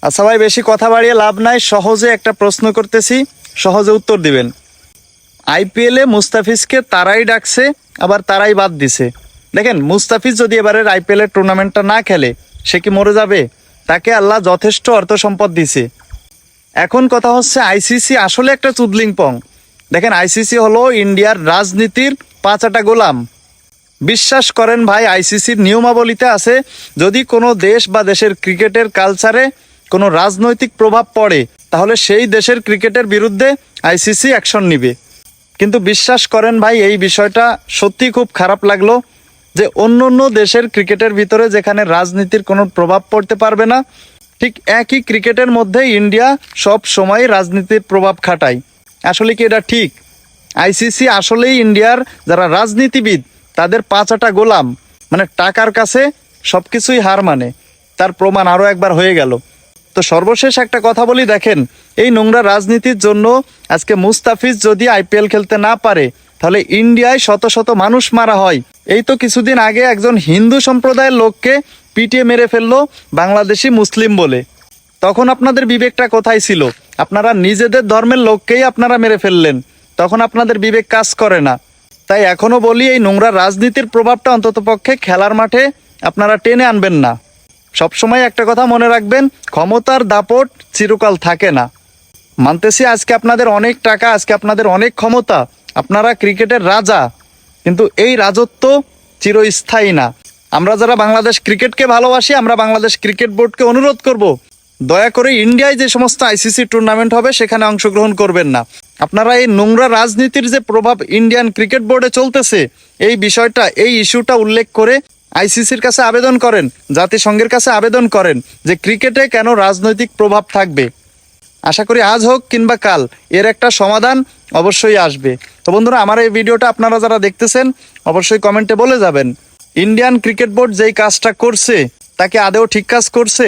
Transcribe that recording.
আচ্ছা ভাই, বেশি কথা বাড়িয়ে লাভ নাই, সহজে একটা প্রশ্ন করতেছি, সহজে উত্তর দিবেন। আইপিএলে মুস্তাফিজকে তারাই ডাকছে, আবার তারাই বাদ দিছে। দেখেন, মুস্তাফিজ যদি এবারের আইপিএলের টুর্নামেন্টটা না খেলে, সে কি মরে যাবে? তাকে আল্লাহ যথেষ্ট অর্থ সম্পদ দিছে। এখন কথা হচ্ছে, আইসিসি আসলে একটা চুদলিংপং। দেখেন, আইসিসি হলো ইন্ডিয়ার রাজনীতির পাঁচাটা গোলাম। বিশ্বাস করেন ভাই, আইসিসির নিয়মাবলীতে আছে, যদি কোনো দেশ বা দেশের ক্রিকেটের কালচারে কোনো রাজনৈতিক প্রভাব পড়ে, তাহলে সেই দেশের ক্রিকেটের বিরুদ্ধে আইসিসি অ্যাকশন নিবে। কিন্তু বিশ্বাস করেন ভাই, এই বিষয়টা সত্যি খুব খারাপ লাগলো যে অন্য অন্য দেশের ক্রিকেটের ভিতরে যেখানে রাজনীতির কোনো প্রভাব পড়তে পারবে না, ঠিক একই ক্রিকেটের মধ্যে ইন্ডিয়া সব সময় রাজনীতির প্রভাব খাটায়। আসলে কি এটা ঠিক? আইসিসি আসলেই ইন্ডিয়ার যারা রাজনীতিবিদ তাদের পাঁচাটা গোলাম, মানে টাকার কাছে সব কিছুই হার মানে। তার প্রমাণ আরও একবার হয়ে গেল। তো সর্বশেষ একটা কথা বলি, দেখেন, এই নোংরা রাজনীতির জন্য আজকে মুস্তাফিজ যদি আইপিএল খেলতে না পারে, তাহলে ইন্ডিয়ায় শত শত মানুষ মারা হয়। এই তো কিছুদিন আগে একজন হিন্দু সম্প্রদায়ের লোককে পিটিয়ে মেরে ফেললো বাংলাদেশি মুসলিম বলে। তখন আপনাদের বিবেকটা কোথায় ছিল? আপনারা নিজেদের ধর্মের লোককেই আপনারা মেরে ফেললেন, তখন আপনাদের বিবেক কাজ করে না। তাই এখনো বলি, এই নোংরা রাজনীতির প্রভাবটা অন্ততপক্ষে খেলার মাঠে আপনারা টেনে আনবেন না। সবসময় একটা কথা মনে রাখবেন, ক্ষমতার দাপট চিরকাল থাকে না। মানতেছি আজকে আপনাদের অনেক টাকা, আজকে আপনাদের অনেক ক্ষমতা, আপনারা ক্রিকেটের রাজা, কিন্তু এই রাজত্ব চিরস্থায়ী না। আমরা যারা বাংলাদেশ ক্রিকেটকে ভালোবাসি, আমরা বাংলাদেশ ক্রিকেট বোর্ডকে অনুরোধ করব, দয়া করে ইন্ডিয়ায় যে সমস্ত আইসিসি টুর্নামেন্ট হবে সেখানে অংশগ্রহণ করবেন না। আপনারা এই নোংরা রাজনীতির যে প্রভাব ইন্ডিয়ান ক্রিকেট বোর্ডে চলতেছে, এই বিষয়টা, এই ইস্যুটা উল্লেখ করে আইসিসির কাছে আবেদন করেন, জাতিসংঘের কাছে আবেদন করেন যে ক্রিকেটে কেন রাজনৈতিক প্রভাব থাকবে। আশা করি আজ হোক কিংবা কাল এর একটা সমাধান অবশ্যই আসবে। তো বন্ধুরা, আমার এই ভিডিওটা আপনারা যারা দেখতেছেন অবশ্যই কমেন্টে বলে যাবেন, ইন্ডিয়ান ক্রিকেট বোর্ড যেই কাজটা করছে তাকে আদৌ ঠিক কাজ করছে?